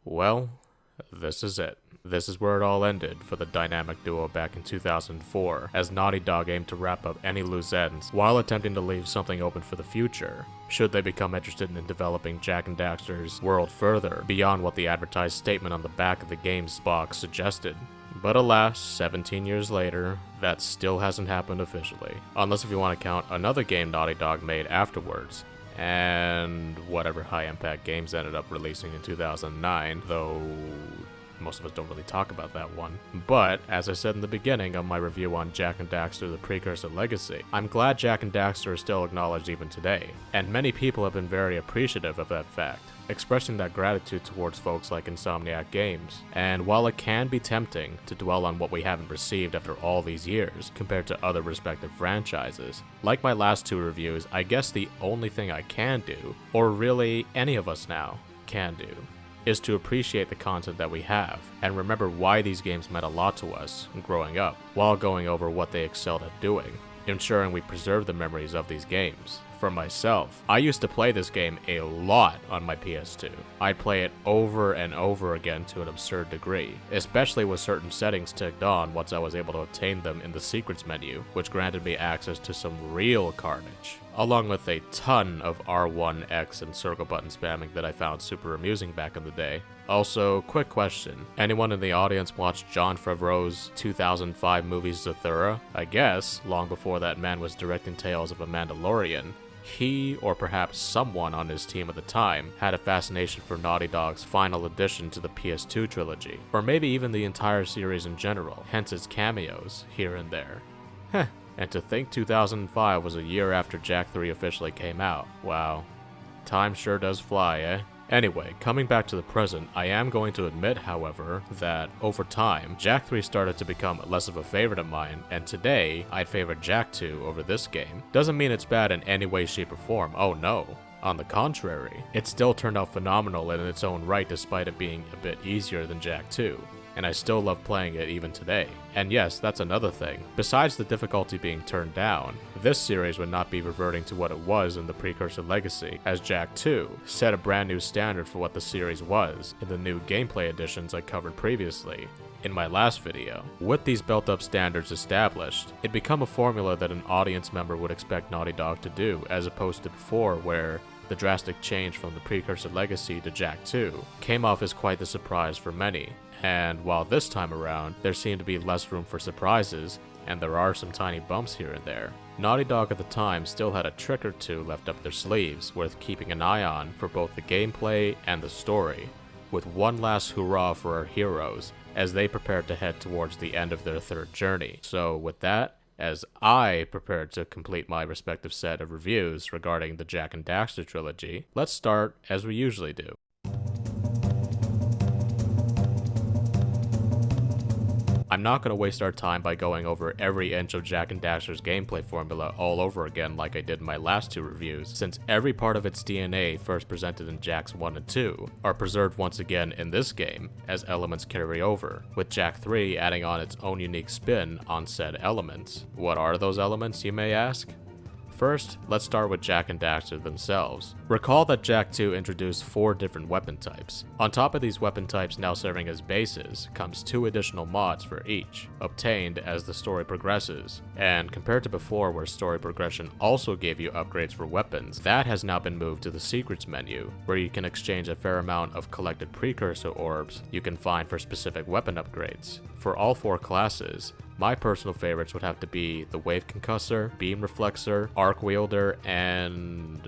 Well, this is it. This is where it all ended for the dynamic duo back in 2004, as Naughty Dog aimed to wrap up any loose ends while attempting to leave something open for the future, should they become interested in developing Jak and Daxter's world further beyond what the advertised statement on the back of the game's box suggested. But alas, 17 years later, that still hasn't happened officially. Unless if you want to count another game Naughty Dog made afterwards, and whatever high-impact games ended up releasing in 2009, though most of us don't really talk about that one. But, as I said in the beginning of my review on Jak and Daxter the Precursor Legacy, I'm glad Jak and Daxter is still acknowledged even today, and many people have been very appreciative of that fact, expressing that gratitude towards folks like Insomniac Games. And while it can be tempting to dwell on what we haven't received after all these years compared to other respective franchises, like my last two reviews, I guess the only thing I can do, or really any of us now can do, is to appreciate the content that we have, and remember why these games meant a lot to us growing up, while going over what they excelled at doing, ensuring we preserve the memories of these games. For myself, I used to play this game a lot on my PS2. I'd play it over and over again to an absurd degree, especially with certain settings ticked on once I was able to obtain them in the secrets menu, which granted me access to some real carnage, along with a ton of R1, X, and circle button spamming that I found super amusing back in the day. Also, quick question. Anyone in the audience watched Jon Favreau's 2005 movie Zathura? I guess, long before that man was directing Tales of a Mandalorian, he, or perhaps someone on his team at the time, had a fascination for Naughty Dog's final addition to the PS2 trilogy, or maybe even the entire series in general, hence its cameos here and there. Heh. And to think 2005 was a year after Jak 3 officially came out. Wow. Time sure does fly, eh? Anyway, coming back to the present, I am going to admit, however, that over time, Jak 3 started to become less of a favorite of mine, and today, I'd favor Jak 2 over this game. Doesn't mean it's bad in any way, shape, or form, oh no. On the contrary, it still turned out phenomenal in its own right despite it being a bit easier than Jak 2. And I still love playing it even today. And yes, that's another thing. Besides the difficulty being turned down, this series would not be reverting to what it was in the Precursor Legacy, as Jak 2 set a brand new standard for what the series was in the new gameplay additions I covered previously in my last video. With these built-up standards established, it'd become a formula that an audience member would expect Naughty Dog to do, as opposed to before where the drastic change from the Precursor Legacy to Jak 2 came off as quite the surprise for many. And while this time around, there seemed to be less room for surprises, and there are some tiny bumps here and there, Naughty Dog at the time still had a trick or two left up their sleeves worth keeping an eye on for both the gameplay and the story, with one last hurrah for our heroes as they prepared to head towards the end of their third journey. So with that, as I prepared to complete my respective set of reviews regarding the Jak and Daxter trilogy, let's start as we usually do. I'm not going to waste our time by going over every inch of Jak and Daxter's gameplay formula all over again like I did in my last two reviews, since every part of its DNA first presented in Jak's 1 and 2 are preserved once again in this game as elements carry over, with Jak 3 adding on its own unique spin on said elements. What are those elements, you may ask? First, let's start with Jak and Daxter themselves. Recall that Jak 2 introduced 4 different weapon types. On top of these weapon types now serving as bases, comes 2 additional mods for each, obtained as the story progresses. And compared to before where story progression also gave you upgrades for weapons, that has now been moved to the secrets menu, where you can exchange a fair amount of collected precursor orbs you can find for specific weapon upgrades. For all 4 classes, my personal favorites would have to be the Wave Concussor, Beam Reflexor, Arc Wielder, and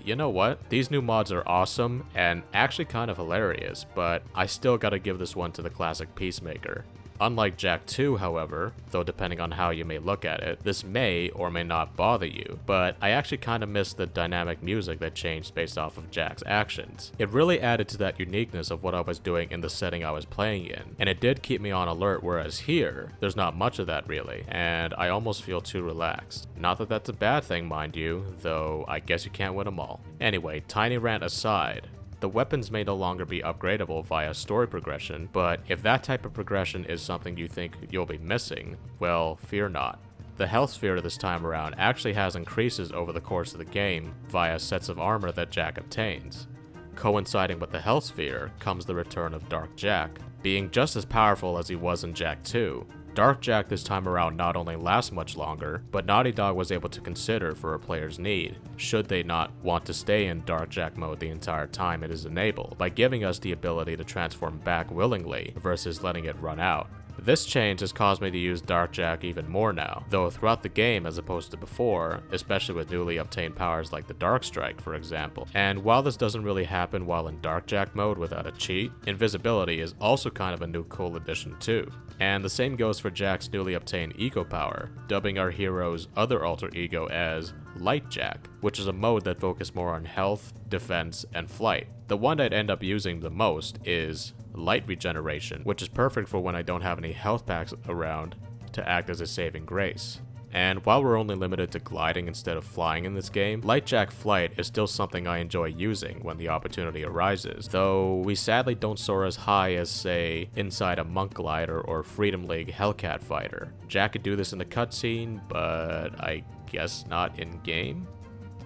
you know what? These new mods are awesome and actually kind of hilarious, but I still gotta give this one to the classic Peacemaker. Unlike Jak 2, however, though depending on how you may look at it, this may or may not bother you, but I actually kinda miss the dynamic music that changed based off of Jak's actions. It really added to that uniqueness of what I was doing in the setting I was playing in, and it did keep me on alert, whereas here, there's not much of that really, and I almost feel too relaxed. Not that that's a bad thing, mind you, though I guess you can't win them all. Anyway, tiny rant aside, the weapons may no longer be upgradable via story progression, but if that type of progression is something you think you'll be missing, well, fear not. The health sphere this time around actually has increases over the course of the game via sets of armor that Jak obtains. Coinciding with the Health Sphere comes the return of Dark Jak. Being just as powerful as he was in Jak 2, Dark Jak this time around not only lasts much longer, but Naughty Dog was able to consider for a player's need, should they not want to stay in Dark Jak mode the entire time it is enabled, by giving us the ability to transform back willingly versus letting it run out. This change has caused me to use Dark Jak even more now, though throughout the game as opposed to before, especially with newly obtained powers like the Dark Strike for example. And while this doesn't really happen while in Dark Jak mode without a cheat, invisibility is also kind of a new cool addition too. And the same goes for Jak's newly obtained Ego power, dubbing our hero's other alter ego as Light Jak, which is a mode that focuses more on health, defense, and flight. The one I'd end up using the most is Light Regeneration, which is perfect for when I don't have any health packs around to act as a saving grace. And while we're only limited to gliding instead of flying in this game, Light Jak Flight is still something I enjoy using when the opportunity arises, though we sadly don't soar as high as, say, inside a Monk Glider or Freedom League Hellcat fighter. Jak could do this in the cutscene, but I guess not in-game?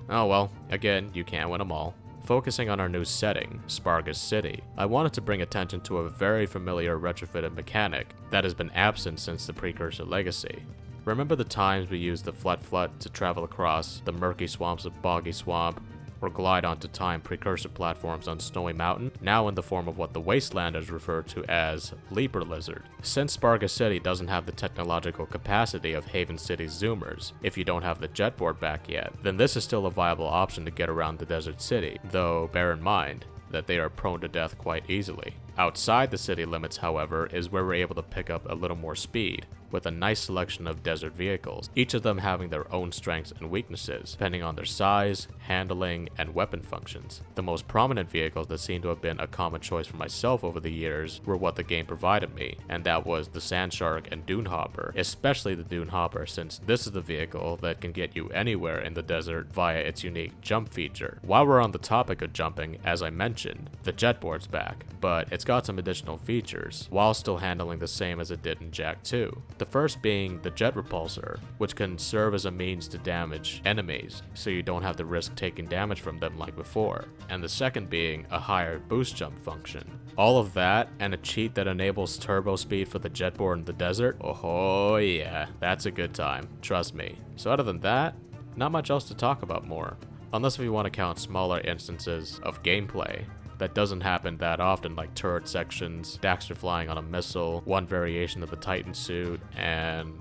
Oh well, again, you can't win them all. Focusing on our new setting, Spargus City, I wanted to bring attention to a very familiar retrofitted mechanic that has been absent since the Precursor Legacy. Remember the times we used the Flut to travel across the murky swamps of Boggy Swamp, or glide onto time precursor platforms on Snowy Mountain, now in the form of what the Wastelanders refer to as Leaper Lizard. Since Spargus City doesn't have the technological capacity of Haven City's Zoomers, if you don't have the jetboard back yet, then this is still a viable option to get around the desert city, though bear in mind that they are prone to death quite easily. Outside the city limits, however, is where we're able to pick up a little more speed, with a nice selection of desert vehicles, each of them having their own strengths and weaknesses, depending on their size, handling, and weapon functions. The most prominent vehicles that seem to have been a common choice for myself over the years were what the game provided me, and that was the Sandshark and Dune Hopper, especially the Dune Hopper since this is the vehicle that can get you anywhere in the desert via its unique jump feature. While we're on the topic of jumping, as I mentioned, the jetboard's back, but it's got some additional features, while still handling the same as it did in Jak 2. The first being the Jet Repulsor, which can serve as a means to damage enemies, so you don't have to risk taking damage from them like before, and the second being a higher boost jump function. All of that, and a cheat that enables turbo speed for the jetboard in the desert, oh yeah, that's a good time, trust me. So other than that, not much else to talk about more, unless if you want to count smaller instances of gameplay that doesn't happen that often, like turret sections, Daxter flying on a missile, one variation of the Titan suit, and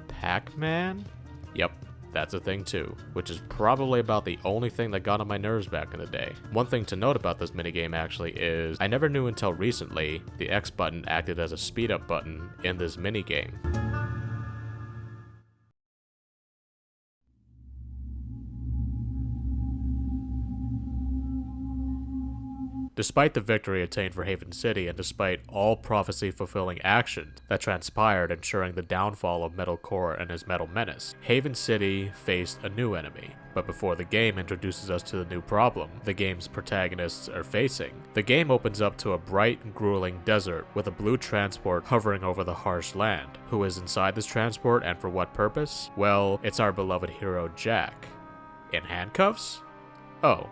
Pac-Man? Yep, that's a thing too, which is probably about the only thing that got on my nerves back in the day. One thing to note about this minigame actually is, I never knew until recently the X button acted as a speed up button in this minigame. Despite the victory attained for Haven City, and despite all prophecy-fulfilling action that transpired ensuring the downfall of Metal Core and his Metal Menace, Haven City faced a new enemy. But before the game introduces us to the new problem the game's protagonists are facing, the game opens up to a bright and grueling desert with a blue transport hovering over the harsh land. Who is inside this transport and for what purpose? Well, it's our beloved hero Jak. In handcuffs? Oh.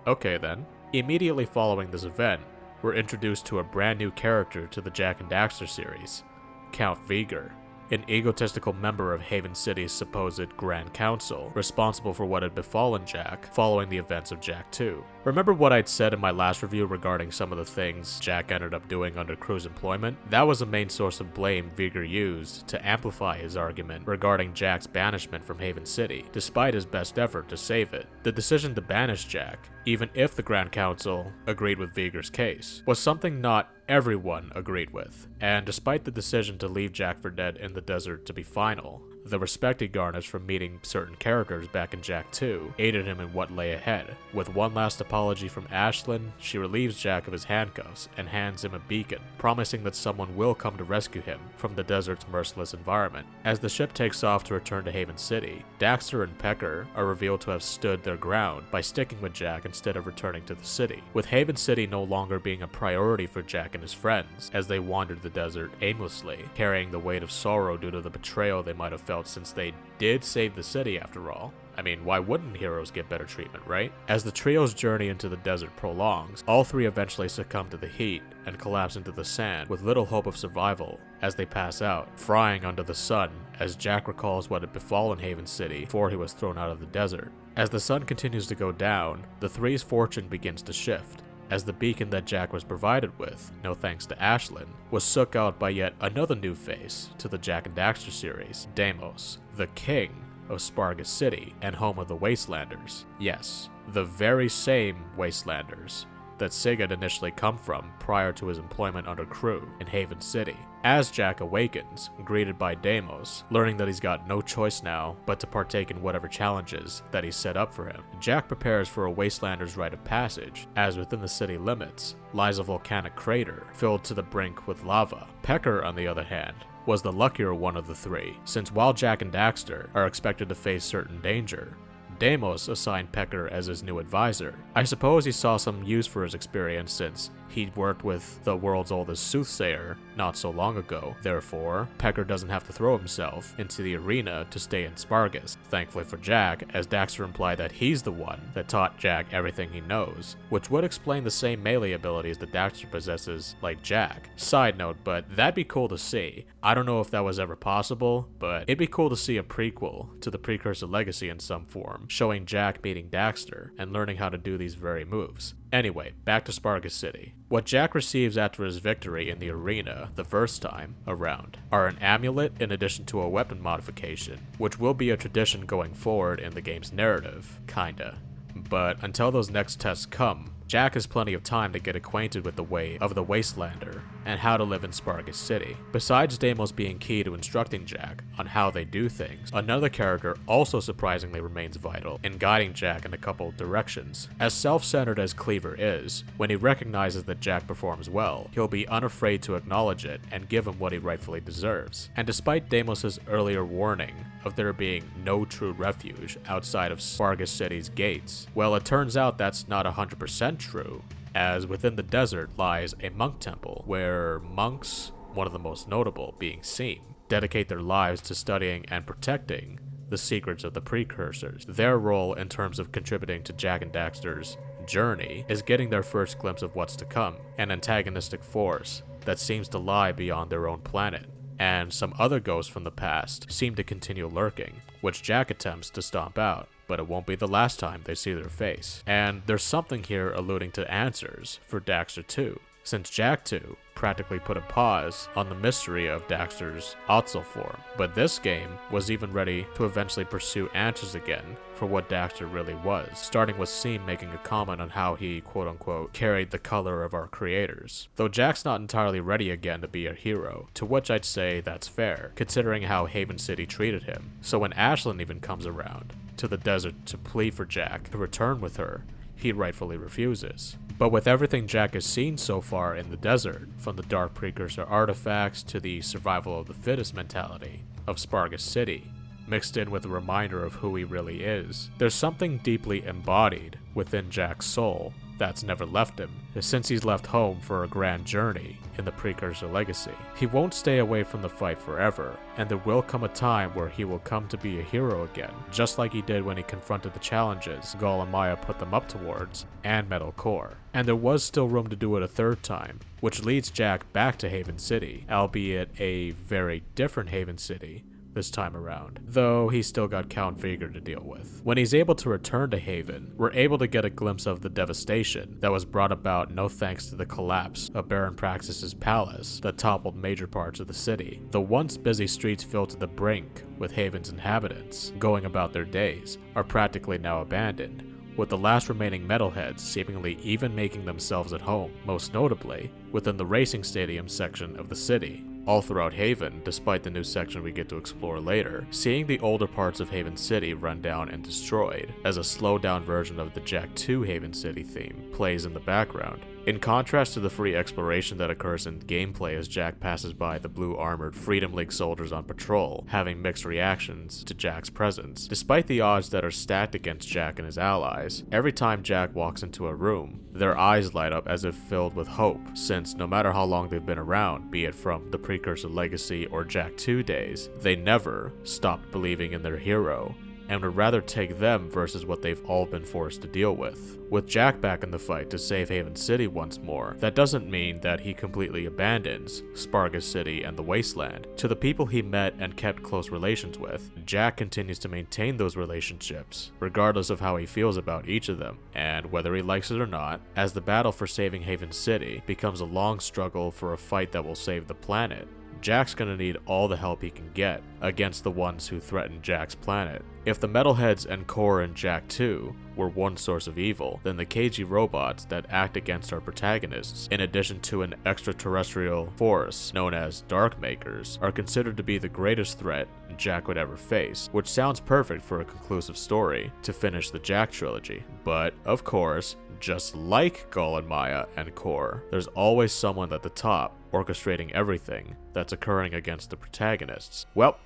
Okay then. Immediately following this event, we're introduced to a brand new character to the Jak and Daxter series, Count Veigar, an egotistical member of Haven City's supposed Grand Council, responsible for what had befallen Jak following the events of Jak 2. Remember what I'd said in my last review regarding some of the things Jak ended up doing under Crew's employment? That was the main source of blame Veigar used to amplify his argument regarding Jak's banishment from Haven City, despite his best effort to save it. The decision to banish Jak, even if the Grand Council agreed with Veigar's case, was something not everyone agreed with, and despite the decision to leave Jak for dead in the desert to be final, the respect he garners from meeting certain characters back in Jak 2 aided him in what lay ahead. With one last apology from Ashlyn, she relieves Jak of his handcuffs and hands him a beacon, promising that someone will come to rescue him from the desert's merciless environment. As the ship takes off to return to Haven City, Daxter and Pecker are revealed to have stood their ground by sticking with Jak instead of returning to the city, with Haven City no longer being a priority for Jak and his friends as they wandered the desert aimlessly, carrying the weight of sorrow due to the betrayal they might have felt since they did save the city after all. I mean, why wouldn't heroes get better treatment, right? As the trio's journey into the desert prolongs, all three eventually succumb to the heat and collapse into the sand with little hope of survival as they pass out, frying under the sun as Jak recalls what had befallen Haven City before he was thrown out of the desert. As the sun continues to go down, the three's fortune begins to shift, as the beacon that Jak was provided with, no thanks to Ashlyn, was shook out by yet another new face to the Jak and Daxter series, Deimos, the king of Spargus City and home of the Wastelanders. Yes, the very same Wastelanders that Sig had initially come from prior to his employment under Crew in Haven City. As Jak awakens, greeted by Deimos, learning that he's got no choice now but to partake in whatever challenges that he's set up for him, Jak prepares for a Wastelander's rite of passage, as within the city limits lies a volcanic crater filled to the brink with lava. Pecker, on the other hand, was the luckier one of the three, since while Jak and Daxter are expected to face certain danger, Deimos assigned Pecker as his new advisor. I suppose he saw some use for his experience since he'd worked with the world's oldest soothsayer not so long ago. Therefore, Pecker doesn't have to throw himself into the arena to stay in Spargus. Thankfully for Jak, as Daxter implied that he's the one that taught Jak everything he knows, which would explain the same melee abilities that Daxter possesses like Jak. Side note, but that'd be cool to see. I don't know if that was ever possible, but it'd be cool to see a prequel to the Precursor Legacy in some form, showing Jak meeting Daxter and learning how to do these very moves. Anyway, back to Spargus City. What Jak receives after his victory in the arena the first time around are an amulet in addition to a weapon modification, which will be a tradition going forward in the game's narrative, kinda. But until those next tests come, Jak has plenty of time to get acquainted with the way of the Wastelander and how to live in Spargus City. Besides Deimos being key to instructing Jak on how they do things, another character also surprisingly remains vital in guiding Jak in a couple directions. As self-centered as Cleaver is, when he recognizes that Jak performs well, he'll be unafraid to acknowledge it and give him what he rightfully deserves. And despite Deimos' earlier warning of there being no true refuge outside of Spargus City's gates, well, it turns out that's not 100% true, as within the desert lies a monk temple where monks, one of the most notable being Seam, dedicate their lives to studying and protecting the secrets of the precursors. Their role in terms of contributing to Jak and Daxter's journey is getting their first glimpse of what's to come, an antagonistic force that seems to lie beyond their own planet. And some other ghosts from the past seem to continue lurking, which Jak attempts to stomp out, but it won't be the last time they see their face. And there's something here alluding to answers for Daxter too, since Jak 2 practically put a pause on the mystery of Daxter's Otzel form. But this game was even ready to eventually pursue answers again for what Daxter really was, starting with Seam making a comment on how he quote-unquote carried the color of our creators. Though Jak's not entirely ready again to be a hero, to which I'd say that's fair, considering how Haven City treated him. So when Ashlyn even comes around to the desert to plead for Jak to return with her, he rightfully refuses. But with everything Jak has seen so far in the desert, from the Dark Precursor artifacts to the survival of the fittest mentality of Spargus City, mixed in with a reminder of who he really is, there's something deeply embodied within Jak's soul that's never left him, since he's left home for a grand journey in the Precursor Legacy. He won't stay away from the fight forever, and there will come a time where he will come to be a hero again, just like he did when he confronted the challenges Gul and Maya put them up towards, and Metal Core. And there was still room to do it a third time, which leads Jak back to Haven City, albeit a very different Haven City this time around, though he's still got Count Veigar to deal with. When he's able to return to Haven, we're able to get a glimpse of the devastation that was brought about no thanks to the collapse of Baron Praxis's palace that toppled major parts of the city. The once busy streets filled to the brink with Haven's inhabitants going about their days are practically now abandoned, with the last remaining metalheads seemingly even making themselves at home, most notably within the racing stadium section of the city. All throughout Haven, despite the new section we get to explore later, seeing the older parts of Haven City run down and destroyed, as a slowed down version of the Jak 2 Haven City theme plays in the background. In contrast to the free exploration that occurs in gameplay as Jak passes by the blue-armored Freedom League soldiers on patrol, having mixed reactions to Jak's presence. Despite the odds that are stacked against Jak and his allies, every time Jak walks into a room, their eyes light up as if filled with hope, since no matter how long they've been around, be it from the Precursor Legacy or Jak 2 days, they never stopped believing in their hero and would rather take them versus what they've all been forced to deal with. With Jak back in the fight to save Haven City once more, that doesn't mean that he completely abandons Spargus City and the Wasteland. To the people he met and kept close relations with, Jak continues to maintain those relationships, regardless of how he feels about each of them, and whether he likes it or not, as the battle for saving Haven City becomes a long struggle for a fight that will save the planet. Jak's gonna need all the help he can get against the ones who threaten Jak's planet. If the metalheads and core in Jak 2 were one source of evil, then the cagey robots that act against our protagonists, in addition to an extraterrestrial force known as Darkmakers, are considered to be the greatest threat Jak would ever face, which sounds perfect for a conclusive story to finish the Jak trilogy. But, of course, just like Gull and Maya and Core, there's always someone at the top orchestrating everything that's occurring against the protagonists. Well,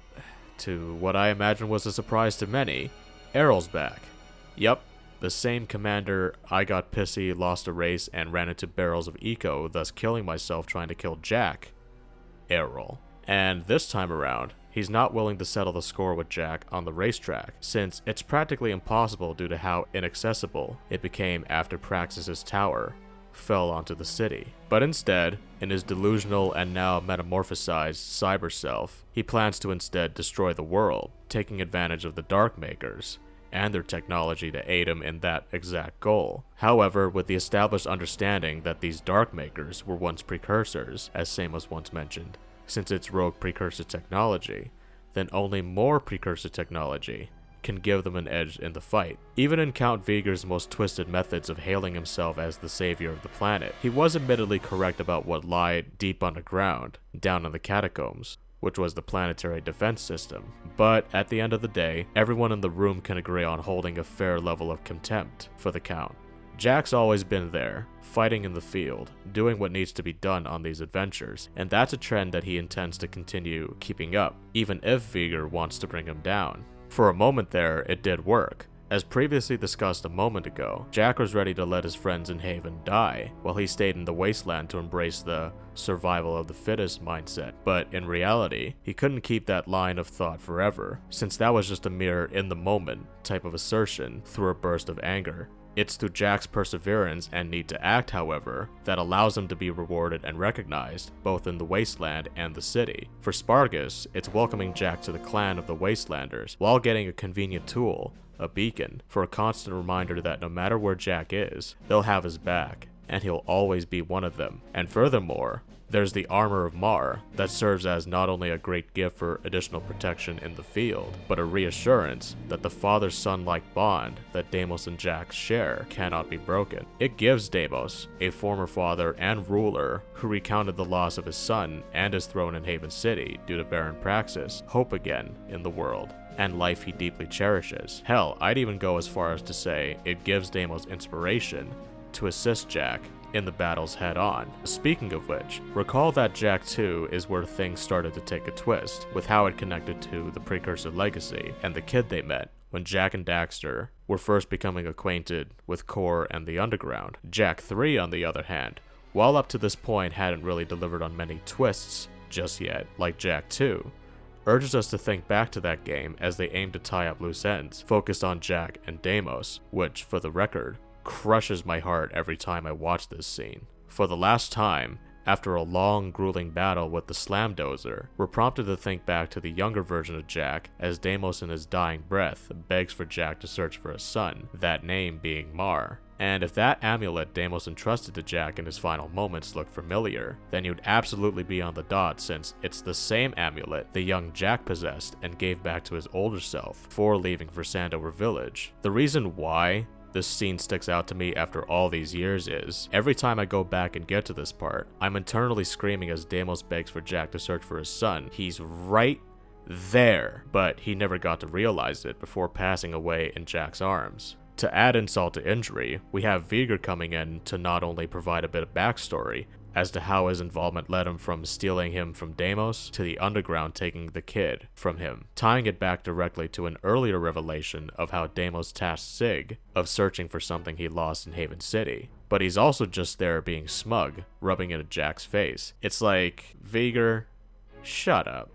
to what I imagine was a surprise to many, Errol's back. Yep, the same commander I got pissy, lost a race, and ran into barrels of eco, thus killing myself trying to kill Jak. Errol. And this time around, he's not willing to settle the score with Jak on the racetrack, since it's practically impossible due to how inaccessible it became after Praxis's tower fell onto the city. But instead, in his delusional and now metamorphosized cyber self, he plans to instead destroy the world, taking advantage of the Darkmakers and their technology to aid him in that exact goal. However, with the established understanding that these Darkmakers were once precursors, as Samos once mentioned, since it's rogue precursor technology, then only more precursor technology can give them an edge in the fight. Even in Count Veigar's most twisted methods of hailing himself as the savior of the planet, he was admittedly correct about what lied deep underground, down in the catacombs, which was the planetary defense system. But at the end of the day, everyone in the room can agree on holding a fair level of contempt for the Count. Jak's always been there, fighting in the field, doing what needs to be done on these adventures, and that's a trend that he intends to continue keeping up, even if Veigar wants to bring him down. For a moment there, it did work. As previously discussed a moment ago, Jak was ready to let his friends in Haven die, while he stayed in the Wasteland to embrace the survival of the fittest mindset. But in reality, he couldn't keep that line of thought forever, since that was just a mere in-the-moment type of assertion through a burst of anger. It's through Jak's perseverance and need to act, however, that allows him to be rewarded and recognized, both in the Wasteland and the city. For Spargus, it's welcoming Jak to the clan of the Wastelanders, while getting a convenient tool, a beacon, for a constant reminder that no matter where Jak is, they'll have his back, and he'll always be one of them. And furthermore, there's the Armor of Mar that serves as not only a great gift for additional protection in the field, but a reassurance that the father-son-like bond that Deimos and Jak share cannot be broken. It gives Deimos, a former father and ruler who recounted the loss of his son and his throne in Haven City due to Baron Praxis, hope again in the world, and life he deeply cherishes. Hell, I'd even go as far as to say it gives Deimos inspiration to assist Jak in the battles head-on. Speaking of which, recall that Jak 2 is where things started to take a twist, with how it connected to the Precursor legacy and the kid they met when Jak and Daxter were first becoming acquainted with Core and the Underground. Jak 3, on the other hand, while up to this point hadn't really delivered on many twists just yet, like Jak 2, urges us to think back to that game as they aim to tie up loose ends, focused on Jak and Deimos, which, for the record, crushes my heart every time I watch this scene. For the last time, after a long, grueling battle with the Slamdozer, we're prompted to think back to the younger version of Jak as Deimos in his dying breath begs for Jak to search for a son, that name being Mar. And if that amulet Deimos entrusted to Jak in his final moments looked familiar, then you'd absolutely be on the dot, since it's the same amulet the young Jak possessed and gave back to his older self before leaving for Sandover Village. The reason why this scene sticks out to me after all these years is, every time I go back and get to this part, I'm internally screaming as Deimos begs for Jak to search for his son. He's right there, but he never got to realize it before passing away in Jak's arms. To add insult to injury, we have Veigar coming in to not only provide a bit of backstory as to how his involvement led him from stealing him from Deimos to the Underground taking the kid from him, tying it back directly to an earlier revelation of how Deimos tasked Sig of searching for something he lost in Haven City. But he's also just there being smug, rubbing it at Jak's face. It's like, Veigar, shut up.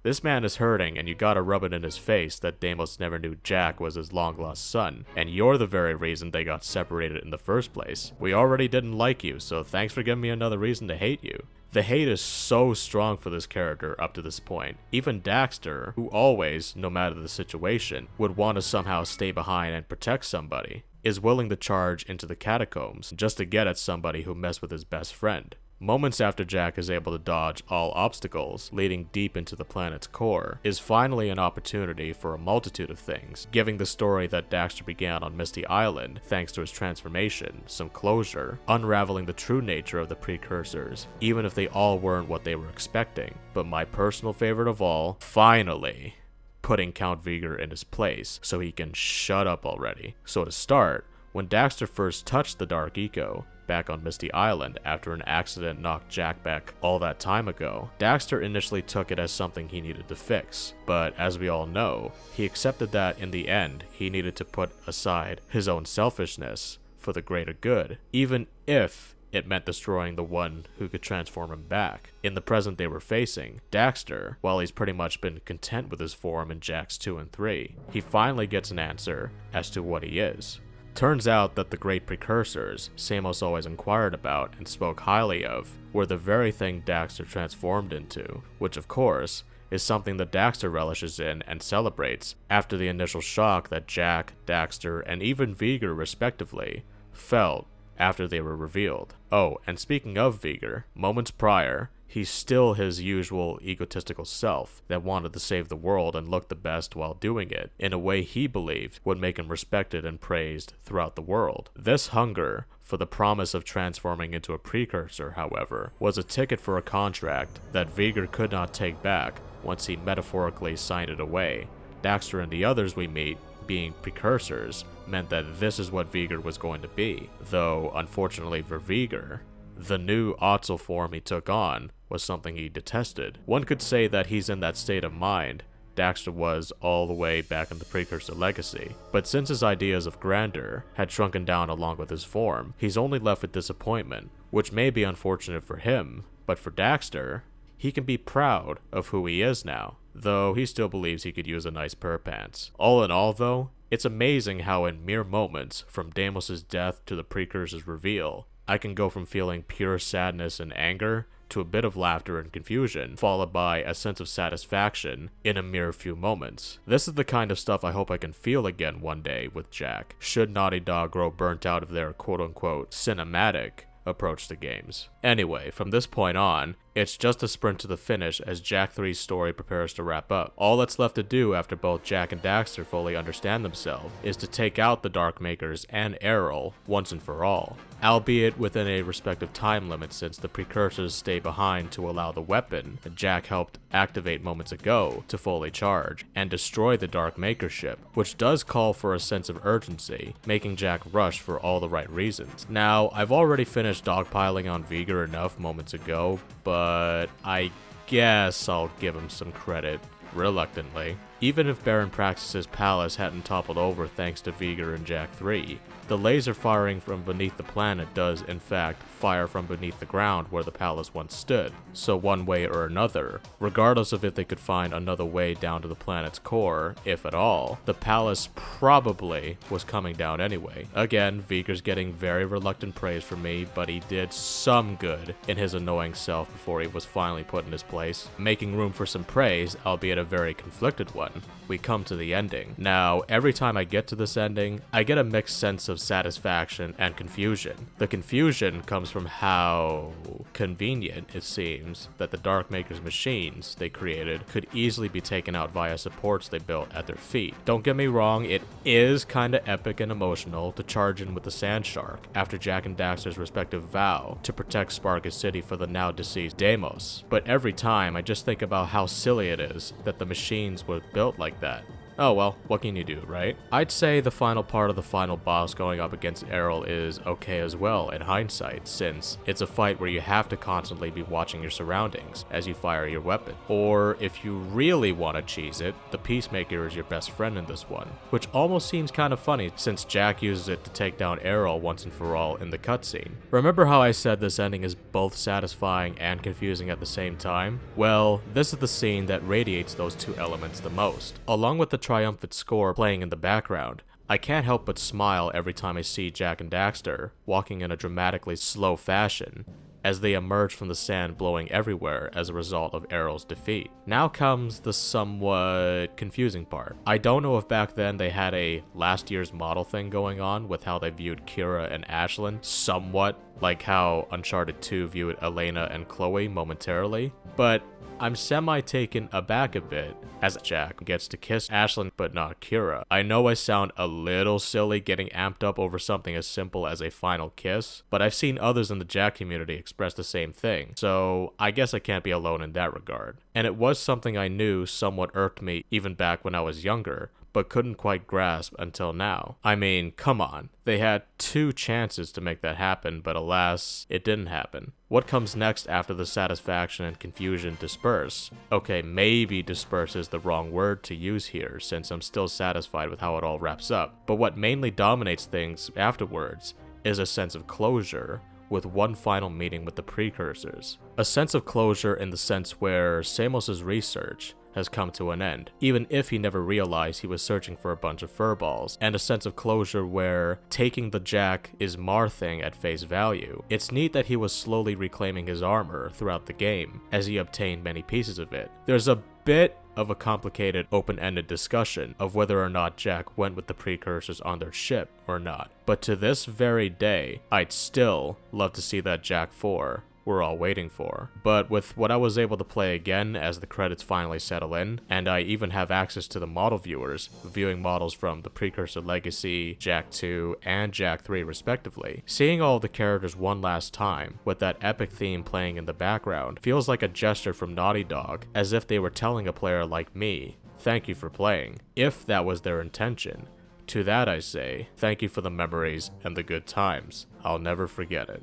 This man is hurting, and you gotta rub it in his face that Deimos never knew Jak was his long-lost son, and you're the very reason they got separated in the first place. We already didn't like you, so thanks for giving me another reason to hate you. The hate is so strong for this character up to this point. Even Daxter, who always, no matter the situation, would want to somehow stay behind and protect somebody, is willing to charge into the catacombs just to get at somebody who messed with his best friend. Moments after Jak is able to dodge all obstacles, leading deep into the planet's core, is finally an opportunity for a multitude of things, giving the story that Daxter began on Misty Island, thanks to his transformation, some closure, unraveling the true nature of the precursors, even if they all weren't what they were expecting. But my personal favorite of all, finally, putting Count Veigar in his place, so he can shut up already. So to start, when Daxter first touched the Dark Eco, back on Misty Island after an accident knocked Jak back all that time ago, Daxter initially took it as something he needed to fix, but as we all know, he accepted that in the end, he needed to put aside his own selfishness for the greater good, even if it meant destroying the one who could transform him back. In the present they were facing, Daxter, while he's pretty much been content with his form in Jak's 2 and 3, he finally gets an answer as to what he is. Turns out that the great precursors Samos always inquired about and spoke highly of were the very thing Daxter transformed into, which of course is something that Daxter relishes in and celebrates after the initial shock that Jak, Daxter, and even Veigar respectively felt after they were revealed. Oh, and speaking of Veigar, moments prior, he's still his usual egotistical self that wanted to save the world and look the best while doing it, in a way he believed would make him respected and praised throughout the world. This hunger for the promise of transforming into a precursor, however, was a ticket for a contract that Veigar could not take back once he metaphorically signed it away. Daxter and the others we meet, being precursors, meant that this is what Veigar was going to be, though unfortunately for Veigar, the new Otzel form he took on was something he detested. One could say that he's in that state of mind Daxter was all the way back in the Precursor legacy, but since his ideas of grandeur had shrunken down along with his form, he's only left with disappointment, which may be unfortunate for him, but for Daxter, he can be proud of who he is now, though he still believes he could use a nice pair of pants. All in all though, it's amazing how in mere moments, from Deimos' death to the Precursor's reveal, I can go from feeling pure sadness and anger to a bit of laughter and confusion, followed by a sense of satisfaction in a mere few moments. This is the kind of stuff I hope I can feel again one day with Jak, should Naughty Dog grow burnt out of their quote-unquote cinematic approach to games. Anyway, from this point on, it's just a sprint to the finish as Jak 3's story prepares to wrap up. All that's left to do after both Jak and Daxter fully understand themselves is to take out the Darkmakers and Errol once and for all, albeit within a respective time limit since the Precursors stay behind to allow the weapon that Jak helped activate moments ago to fully charge and destroy the Darkmaker ship, which does call for a sense of urgency, making Jak rush for all the right reasons. Now, I've already finished dogpiling on Veigar enough moments ago, but I guess I'll give him some credit, reluctantly. Even if Baron Praxis' palace hadn't toppled over thanks to Veigar and Jak 3, the laser firing from beneath the planet does, in fact, fire from beneath the ground where the palace once stood. So one way or another, regardless of if they could find another way down to the planet's core, if at all, the palace probably was coming down anyway. Again, Veigar's getting very reluctant praise from me, but he did some good in his annoying self before he was finally put in his place, making room for some praise, albeit a very conflicted one. We come to the ending. Now, every time I get to this ending, I get a mixed sense of satisfaction and confusion. The confusion comes from how convenient it seems that the Darkmaker's machines they created could easily be taken out via supports they built at their feet. Don't get me wrong, it is kinda epic and emotional to charge in with the Sand Shark after Jak and Daxter's respective vow to protect Sparkus City for the now deceased Deimos, but every time I just think about how silly it is that the machines were built like that. Oh well, what can you do, right? I'd say the final part of the final boss going up against Errol is okay as well in hindsight, since it's a fight where you have to constantly be watching your surroundings as you fire your weapon. Or if you really want to cheese it, the Peacemaker is your best friend in this one, which almost seems kind of funny since Jak uses it to take down Errol once and for all in the cutscene. Remember how I said this ending is both satisfying and confusing at the same time? Well, this is the scene that radiates those two elements the most. Along with the triumphant score playing in the background, I can't help but smile every time I see Jak and Daxter walking in a dramatically slow fashion as they emerge from the sand blowing everywhere as a result of Errol's defeat. Now comes the somewhat confusing part. I don't know if back then they had a last year's model thing going on with how they viewed Kira and Ashlyn, somewhat like how Uncharted 2 viewed Elena and Chloe momentarily, but I'm semi-taken aback a bit as Jak gets to kiss Ashlyn but not Kira. I know I sound a little silly getting amped up over something as simple as a final kiss, but I've seen others in the Jak community express the same thing, so I guess I can't be alone in that regard. And it was something I knew somewhat irked me even back when I was younger, but couldn't quite grasp until now. I mean, come on. They had 2 chances to make that happen, but alas, it didn't happen. What comes next after the satisfaction and confusion disperse? Okay, maybe disperse is the wrong word to use here, since I'm still satisfied with how it all wraps up. But what mainly dominates things afterwards is a sense of closure, with one final meeting with the precursors. A sense of closure in the sense where Samos's research has come to an end, even if he never realized he was searching for a bunch of furballs, and a sense of closure where taking the Jak is Mar thing at face value. It's neat that he was slowly reclaiming his armor throughout the game, as he obtained many pieces of it. There's a bit of a complicated open-ended discussion of whether or not Jak went with the precursors on their ship or not, but to this very day, I'd still love to see that Jak 4 we're all waiting for. But with what I was able to play again as the credits finally settle in, and I even have access to the model viewers, viewing models from the Precursor Legacy, Jak 2, and Jak 3 respectively, seeing all of the characters one last time, with that epic theme playing in the background, feels like a gesture from Naughty Dog, as if they were telling a player like me, thank you for playing, if that was their intention. To that I say, thank you for the memories and the good times. I'll never forget it.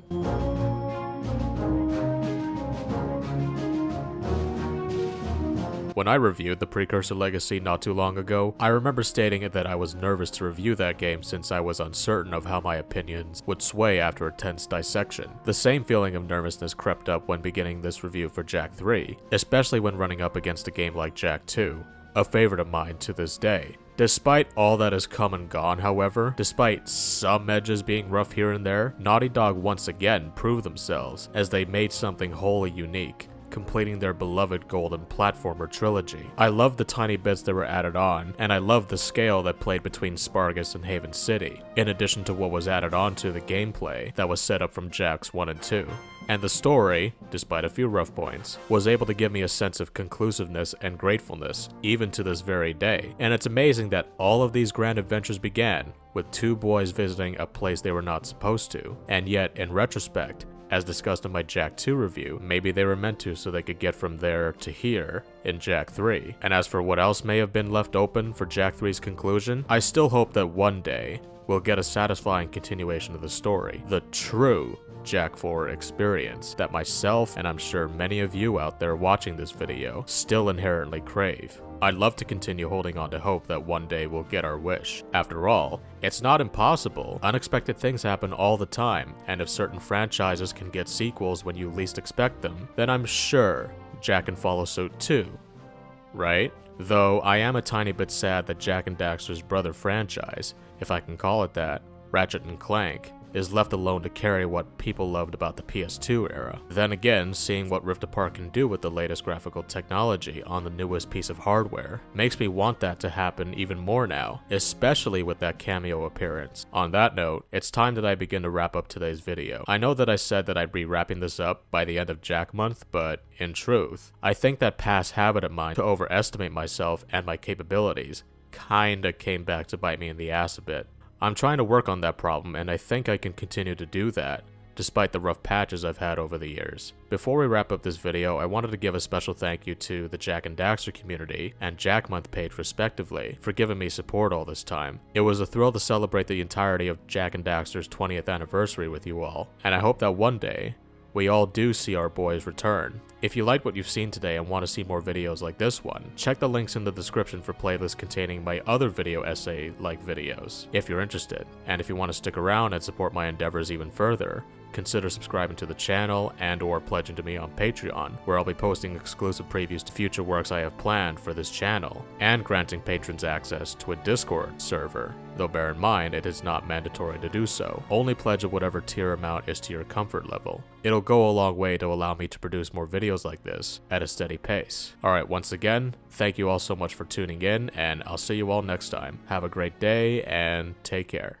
When I reviewed the Precursor Legacy not too long ago, I remember stating that I was nervous to review that game since I was uncertain of how my opinions would sway after a tense dissection. The same feeling of nervousness crept up when beginning this review for Jak 3, especially when running up against a game like Jak 2, a favorite of mine to this day. Despite all that has come and gone, however, despite some edges being rough here and there, Naughty Dog once again proved themselves as they made something wholly unique, completing their beloved golden platformer trilogy. I love the tiny bits that were added on, and I love the scale that played between Spargus and Haven City, in addition to what was added on to the gameplay that was set up from Jak's 1 and 2. And the story, despite a few rough points, was able to give me a sense of conclusiveness and gratefulness, even to this very day. And it's amazing that all of these grand adventures began with 2 boys visiting a place they were not supposed to, and yet, in retrospect, as discussed in my Jak 2 review, maybe they were meant to so they could get from there to here in Jak 3. And as for what else may have been left open for Jak 3's conclusion, I still hope that one day we'll get a satisfying continuation of the story, the true Jak 4 experience that myself and I'm sure many of you out there watching this video still inherently crave. I'd love to continue holding on to hope that one day we'll get our wish. After all, it's not impossible. Unexpected things happen all the time, and if certain franchises can get sequels when you least expect them, then I'm sure Jak can follow suit too, right? Though I am a tiny bit sad that Jak and Daxter's brother franchise, if I can call it that, Ratchet and Clank, is left alone to carry what people loved about the PS2 era. Then again, seeing what Rift Apart can do with the latest graphical technology on the newest piece of hardware makes me want that to happen even more now, especially with that cameo appearance. On that note, it's time that I begin to wrap up today's video. I know that I said that I'd be wrapping this up by the end of Jak month, but in truth, I think that past habit of mine to overestimate myself and my capabilities kinda came back to bite me in the ass a bit. I'm trying to work on that problem, and I think I can continue to do that, despite the rough patches I've had over the years. Before we wrap up this video, I wanted to give a special thank you to the Jak and Daxter community and Jak Month page respectively for giving me support all this time. It was a thrill to celebrate the entirety of Jak and Daxter's 20th anniversary with you all, and I hope that one day, we all do see our boys return. If you like what you've seen today and want to see more videos like this one, check the links in the description for playlists containing my other video essay-like videos, if you're interested. And if you want to stick around and support my endeavors even further, consider subscribing to the channel and or pledging to me on Patreon, where I'll be posting exclusive previews to future works I have planned for this channel, and granting patrons access to a Discord server, though bear in mind it is not mandatory to do so. Only pledge at whatever tier amount is to your comfort level. It'll go a long way to allow me to produce more videos like this at a steady pace. Alright, once again, thank you all so much for tuning in, and I'll see you all next time. Have a great day, and take care.